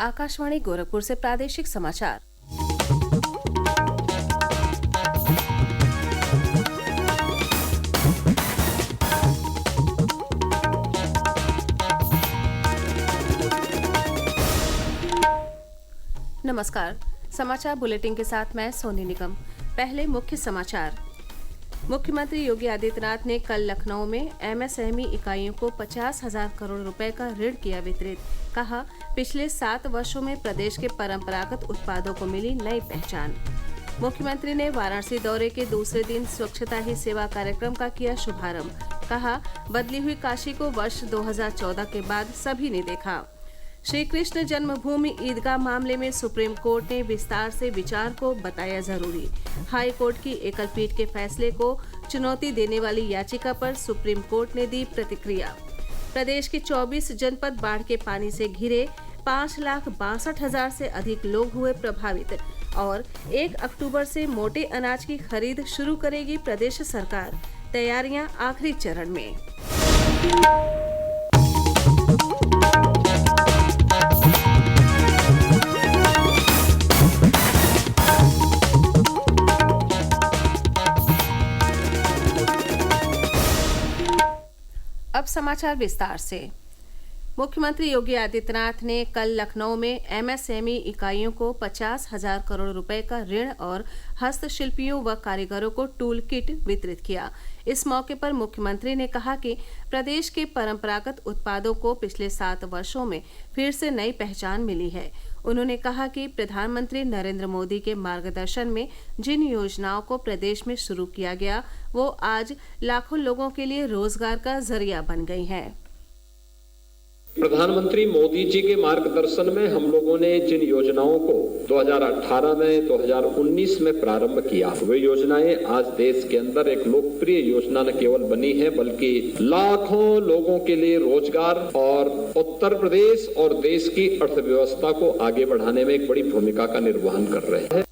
आकाशवाणी गोरखपुर से प्रादेशिक समाचार। नमस्कार। समाचार बुलेटिन के साथ मैं सोनी निगम। पहले मुख्य समाचार। मुख्यमंत्री योगी आदित्यनाथ ने कल लखनऊ में एमएसएमई इकाइयों को 50,000 करोड़ रुपए का ऋण किया वितरित। कहा, पिछले 7 वर्षों में प्रदेश के परंपरागत उत्पादों को मिली नई पहचान। मुख्यमंत्री ने वाराणसी दौरे के दूसरे दिन स्वच्छता ही सेवा कार्यक्रम का किया शुभारंभ। कहा, बदली हुई काशी को वर्ष 2014 के बाद सभी ने देखा। श्री कृष्ण जन्मभूमि ईदगाह मामले में सुप्रीम कोर्ट ने विस्तार से विचार को बताया जरूरी। हाई कोर्ट की एकल पीठ के फैसले को चुनौती देने वाली याचिका पर सुप्रीम कोर्ट ने दी प्रतिक्रिया। प्रदेश के 24 जनपद बाढ़ के पानी से घिरे, 5,62,000 से अधिक लोग हुए प्रभावित। और 1 अक्टूबर से मोटे अनाज की खरीद शुरू करेगी प्रदेश सरकार। तैयारियां आखिरी चरण में। अब समाचार विस्तार से। मुख्यमंत्री योगी आदित्यनाथ ने कल लखनऊ में एमएसएमई इकाइयों को 50,000 करोड़ रुपए का ऋण और हस्तशिल्पियों व कारीगरों को टूल किट वितरित किया। इस मौके पर मुख्यमंत्री ने कहा कि प्रदेश के परंपरागत उत्पादों को पिछले 7 वर्षों में फिर से नई पहचान मिली है। उन्होंने कहा कि प्रधानमंत्री नरेंद्र मोदी के मार्गदर्शन में जिन योजनाओं को प्रदेश में शुरू किया गया, वो आज लाखों लोगों के लिए रोजगार का जरिया बन गई हैं। प्रधानमंत्री मोदी जी के मार्गदर्शन में हम लोगों ने जिन योजनाओं को 2018 में 2019 में प्रारंभ किया, वे योजनाएं आज देश के अंदर एक लोकप्रिय योजना न केवल बनी है, बल्कि लाखों लोगों के लिए रोजगार और उत्तर प्रदेश और देश की अर्थव्यवस्था को आगे बढ़ाने में एक बड़ी भूमिका का निर्वहन कर रहे हैं।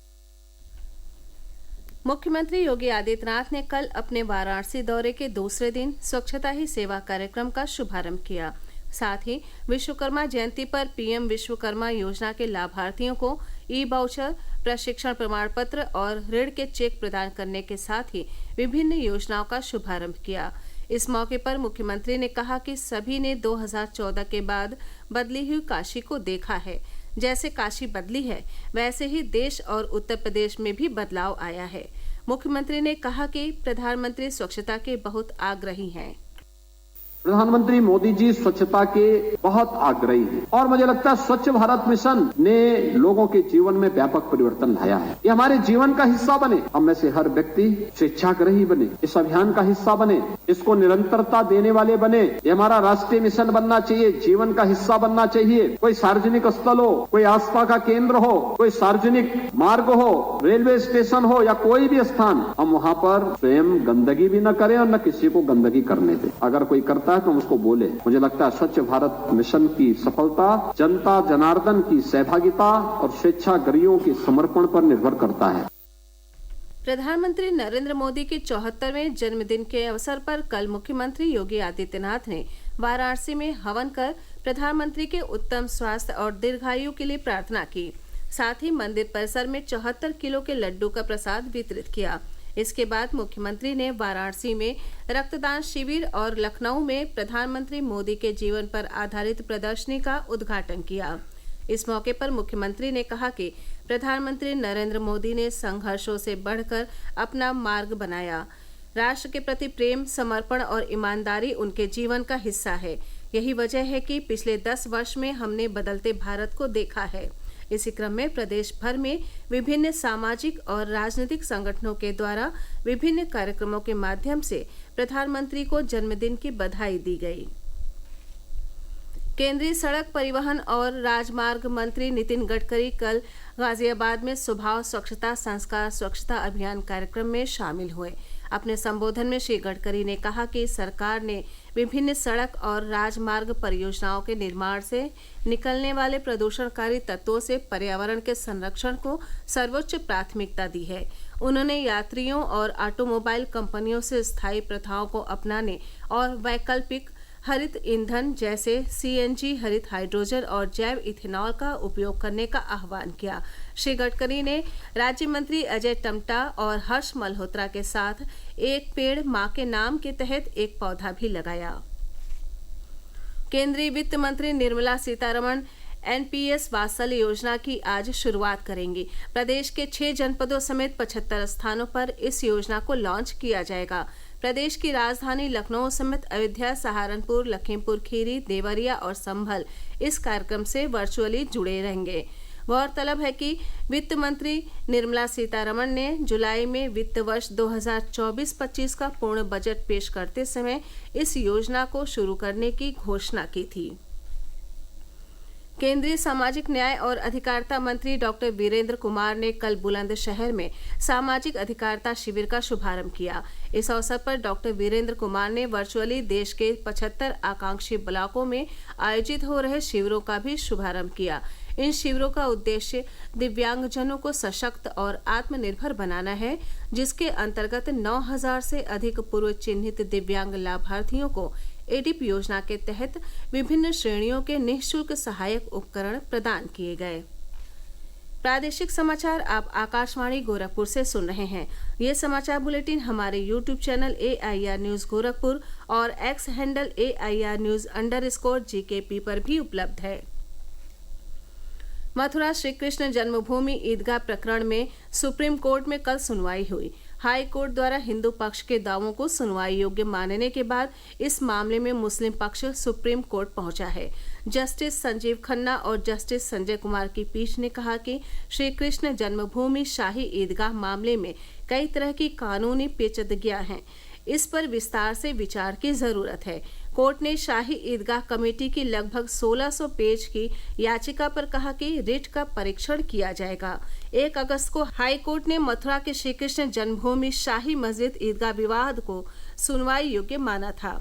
मुख्यमंत्री योगी आदित्यनाथ ने कल अपने वाराणसी दौरे के दूसरे दिन स्वच्छता ही सेवा कार्यक्रम का शुभारंभ किया। साथ ही विश्वकर्मा जयंती पर पीएम विश्वकर्मा योजना के लाभार्थियों को ई-वाउचर, प्रशिक्षण प्रमाण पत्र और ऋण के चेक प्रदान करने के साथ ही विभिन्न योजनाओं का शुभारंभ किया। इस मौके पर मुख्यमंत्री ने कहा कि सभी ने 2014 के बाद बदली हुई काशी को देखा है। जैसे काशी बदली है, वैसे ही देश और उत्तर प्रदेश में भी बदलाव आया है। मुख्यमंत्री ने कहा कि प्रधानमंत्री स्वच्छता के बहुत आग्रही हैं। प्रधानमंत्री मोदी जी स्वच्छता के बहुत आग्रही हैं और मुझे लगता है स्वच्छ भारत मिशन ने लोगों के जीवन में व्यापक परिवर्तन लाया है। ये हमारे जीवन का हिस्सा बने, हम में से हर व्यक्ति स्वेच्छाग्रही बने, इस अभियान का हिस्सा बने, इसको निरंतरता देने वाले बने। ये हमारा राष्ट्रीय मिशन बनना चाहिए, जीवन का हिस्सा बनना चाहिए। कोई सार्वजनिक स्थल हो, कोई आस्था का केंद्र हो, कोई सार्वजनिक मार्ग हो, रेलवे स्टेशन हो या कोई भी स्थान, हम वहाँ पर स्वयं गंदगी भी न करें और न किसी को गंदगी करने दें। अगर कोई करता तो हम उसको बोले। मुझे लगता है स्वच्छ भारत मिशन की सफलता जनता जनार्दन की सहभागिता और स्वेच्छाग्रहियों के समर्पण पर निर्भर करता है। प्रधानमंत्री नरेंद्र मोदी के 74वें जन्मदिन के अवसर पर कल मुख्यमंत्री योगी आदित्यनाथ ने वाराणसी में हवन कर प्रधानमंत्री के उत्तम स्वास्थ्य और दीर्घायु के लिए प्रार्थना की। साथ ही मंदिर परिसर में 74 किलो के लड्डू का प्रसाद वितरित किया। इसके बाद मुख्यमंत्री ने वाराणसी में रक्तदान शिविर और लखनऊ में प्रधानमंत्री मोदी के जीवन पर आधारित प्रदर्शनी का उद्घाटन किया। इस मौके पर मुख्यमंत्री ने कहा कि प्रधानमंत्री नरेंद्र मोदी ने संघर्षों से बढ़कर अपना मार्ग बनाया। राष्ट्र के प्रति प्रेम, समर्पण और ईमानदारी उनके जीवन का हिस्सा है। यही वजह है कि पिछले 10 वर्ष में हमने बदलते भारत को देखा है। इसी क्रम में प्रदेश भर में विभिन्न सामाजिक और राजनीतिक संगठनों के द्वारा विभिन्न कार्यक्रमों के माध्यम से प्रधानमंत्री को जन्मदिन की बधाई दी गई। केंद्रीय सड़क परिवहन और राजमार्ग मंत्री नितिन गडकरी कल गाजियाबाद में स्वभाव स्वच्छता संस्कार स्वच्छता अभियान कार्यक्रम में शामिल हुए। अपने संबोधन में श्री गडकरी ने कहा कि सरकार ने विभिन्न सड़क और राजमार्ग परियोजनाओं के निर्माण से निकलने वाले प्रदूषणकारी तत्वों से पर्यावरण के संरक्षण को सर्वोच्च प्राथमिकता दी है। उन्होंने यात्रियों और ऑटोमोबाइल कंपनियों से स्थायी प्रथाओं को अपनाने और वैकल्पिक हरित ईंधन जैसे CNG, हरित हाइड्रोजन और जैव इथेनॉल का उपयोग करने का आह्वान किया। श्री गडकरी ने राज्य मंत्री अजय टम्टा और हर्ष मल्होत्रा के साथ एक पेड़ मां के नाम के तहत एक पौधा भी लगाया। केंद्रीय वित्त मंत्री निर्मला सीतारमण NPS वात्सल्य योजना की आज शुरुआत करेंगी। प्रदेश के 6 जनपदों समेत 75 स्थानों पर इस योजना को लॉन्च किया जाएगा। प्रदेश की राजधानी लखनऊ समेत अयोध्या, सहारनपुर, लखीमपुर खीरी, देवरिया और संभल इस कार्यक्रम से वर्चुअली जुड़े रहेंगे। गौरतलब है कि वित्त मंत्री निर्मला सीतारमण ने जुलाई में वित्त वर्ष 2024-25 का पूर्ण बजट पेश करते समय इस योजना को शुरू करने की घोषणा की थी। केंद्रीय सामाजिक न्याय और अधिकारिता मंत्री डॉक्टर वीरेंद्र कुमार ने कल बुलंदशहर में सामाजिक अधिकारिता शिविर का शुभारंभ किया। इस अवसर पर डॉक्टर वीरेंद्र कुमार ने वर्चुअली देश के 75 आकांक्षी ब्लॉकों में आयोजित हो रहे शिविरों का भी शुभारंभ किया। इन शिविरों का उद्देश्य दिव्यांगजनों को सशक्त और आत्मनिर्भर बनाना है, जिसके अंतर्गत 9000 से अधिक पूर्व चिन्हित दिव्यांग लाभार्थियों को एडिप योजना के तहत विभिन्न श्रेणियों के निःशुल्क सहायक उपकरण प्रदान किए गए। प्रादेशिक समाचार आप आकाशवाणी गोरखपुर से सुन रहे हैं। ये समाचार बुलेटिन हमारे YouTube channel AIR news Gorakhpur और X हैंडल AIR न्यूज_GKP पर भी उपलब्ध है। मथुरा श्री कृष्ण जन्मभूमि ईदगाह प्रकरण में सुप्रीम कोर्ट में कल सुनवाई हुई। हाई कोर्ट द्वारा हिंदू पक्ष के दावों को सुनवाई योग्य मानने के बाद इस मामले में मुस्लिम पक्ष सुप्रीम कोर्ट पहुंचा है। जस्टिस संजीव खन्ना और जस्टिस संजय कुमार की पीठ ने कहा कि श्री कृष्ण जन्मभूमि शाही ईदगाह मामले में कई तरह की कानूनी पेचीदगियां हैं। इस पर विस्तार से विचार की जरूरत है। कोर्ट ने शाही ईदगाह कमेटी की लगभग 1600 पेज की याचिका पर कहा कि रिट का परीक्षण किया जाएगा। 1 अगस्त को हाई कोर्ट ने मथुरा के श्री कृष्ण जन्मभूमि शाही मस्जिद ईदगाह विवाद को सुनवाई योग्य माना था।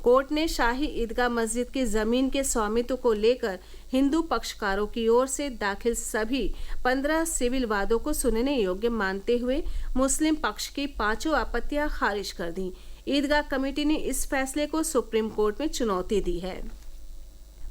कोर्ट ने शाही ईदगाह मस्जिद की जमीन के स्वामित्व को लेकर हिंदू पक्षकारों की ओर से दाखिल सभी 15 सिविल वादों को सुनने योग्य मानते हुए मुस्लिम पक्ष की 5 आपत्तियां खारिज कर दी। ईदगाह कमेटी ने इस फैसले को सुप्रीम कोर्ट में चुनौती दी है।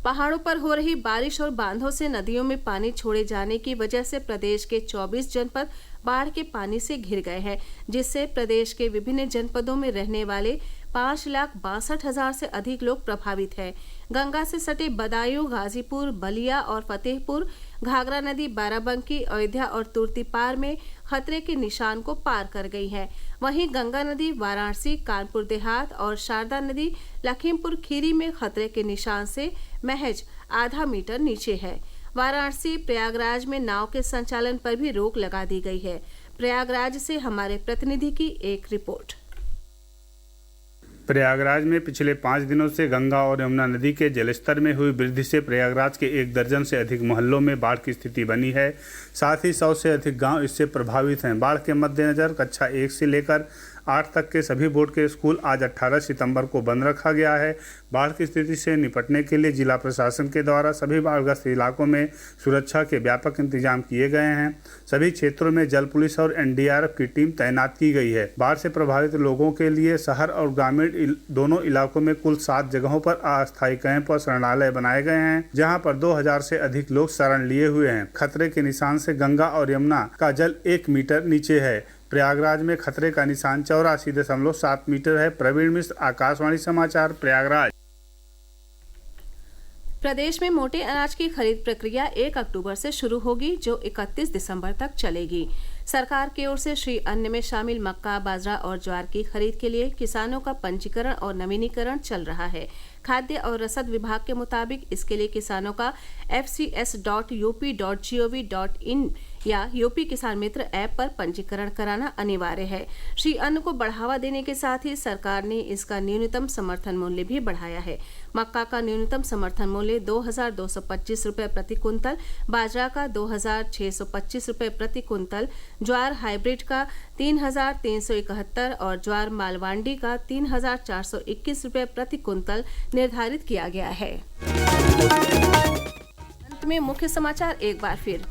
पहाड़ों पर हो रही बारिश और बांधों से नदियों में पानी छोड़े जाने की वजह से प्रदेश के 24 जनपद बाढ़ के पानी से घिर गए हैं, जिससे प्रदेश के विभिन्न जनपदों में रहने वाले 5,62,000 से अधिक लोग प्रभावित हैं। गंगा से सटे बदायूं, गाजीपुर, बलिया और फतेहपुर, घाघरा नदी बाराबंकी, अयोध्या और तुर्तीपार में खतरे के निशान को पार कर गई है। वहीं गंगा नदी वाराणसी, कानपुर देहात और शारदा नदी लखीमपुर खीरी में खतरे के निशान से महज आधा मीटर नीचे है। वाराणसी प्रयागराज में नाव के संचालन पर भी रोक लगा दी गई है। प्रयागराज से हमारे प्रतिनिधि की एक रिपोर्ट। प्रयागराज में पिछले 5 दिनों से गंगा और यमुना नदी के जलस्तर में हुई वृद्धि से प्रयागराज के 1 दर्जन से अधिक मोहल्लों में बाढ़ की स्थिति बनी है। साथ ही 100 से अधिक गांव इससे प्रभावित हैं। बाढ़ के मद्देनजर कक्षा 1 से लेकर 8 तक के सभी बोर्ड के स्कूल आज 18 सितंबर को बंद रखा गया है। बाढ़ की स्थिति से निपटने के लिए जिला प्रशासन के द्वारा सभी बाढ़ग्रस्त इलाकों में सुरक्षा के व्यापक इंतजाम किए गए हैं। सभी क्षेत्रों में जल पुलिस और NDRF की टीम तैनात की गई है। बाढ़ से प्रभावित लोगों के लिए शहर और ग्रामीण दोनों इलाकों में कुल 7 जगहों पर अस्थायी कैंप और शरणालय बनाए गए हैं, जहाँ पर 2000 से अधिक लोग शरण लिए हुए हैं। खतरे के निशान से गंगा और यमुना का जल 1 मीटर नीचे है। प्रयागराज में खतरे का निशान 84.7 मीटर है। प्रवीण मिश्र, आकाशवाणी समाचार, प्रयागराज। प्रदेश में मोटे अनाज की खरीद प्रक्रिया 1 अक्टूबर से शुरू होगी, जो 31 दिसंबर तक चलेगी। सरकार की ओर से श्री अन्न में शामिल मक्का, बाजरा और ज्वार की खरीद के लिए किसानों का पंजीकरण और नवीनीकरण चल रहा है। खाद्य और रसद विभाग के मुताबिक इसके लिए किसानों का fcs.up.gov.in या यूपी किसान मित्र ऐप पर पंजीकरण कराना अनिवार्य है। श्री अन्न को बढ़ावा देने के साथ ही सरकार ने इसका न्यूनतम समर्थन मूल्य भी बढ़ाया है। मक्का का न्यूनतम समर्थन मूल्य 2,225 रुपये प्रति कुंतल, बाजरा का 2,625 रुपये प्रति कुंतल, ज्वार हाइब्रिड का 3,371 और ज्वार मालवांडी का 3,421 रुपये प्रति कुंतल निर्धारित किया गया है। अंत में मुख्य समाचार एक बार फिर।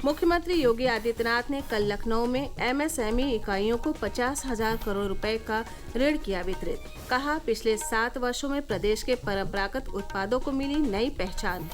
मुख्यमंत्री योगी आदित्यनाथ ने कल लखनऊ में एमएसएमई इकाइयों को 50,000 करोड़ रुपए का ऋण किया वितरित। कहा, पिछले 7 वर्षों में प्रदेश के परंपरागत उत्पादों को मिली नई पहचान।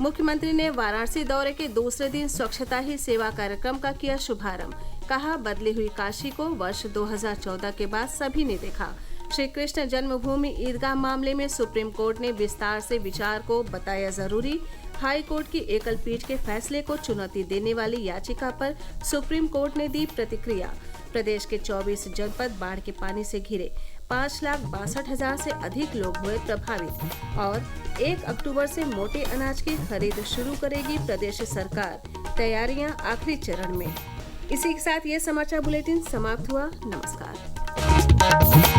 मुख्यमंत्री ने वाराणसी दौरे के दूसरे दिन स्वच्छता ही सेवा कार्यक्रम का किया शुभारंभ। कहा, बदली हुई काशी को वर्ष 2014 के बाद सभी ने देखा। श्री कृष्ण जन्मभूमि ईदगाह मामले में सुप्रीम कोर्ट ने विस्तार से विचार को बताया जरूरी। हाई कोर्ट की एकल पीठ के फैसले को चुनौती देने वाली याचिका पर सुप्रीम कोर्ट ने दी प्रतिक्रिया। प्रदेश के 24 जनपद बाढ़ के पानी से घिरे, 5,62,000 से अधिक लोग हुए प्रभावित। और 1 अक्टूबर से मोटे अनाज की खरीद शुरू करेगी प्रदेश सरकार। तैयारियां आखिरी चरण में। इसी के साथ ये समाचार बुलेटिन समाप्त हुआ। नमस्कार।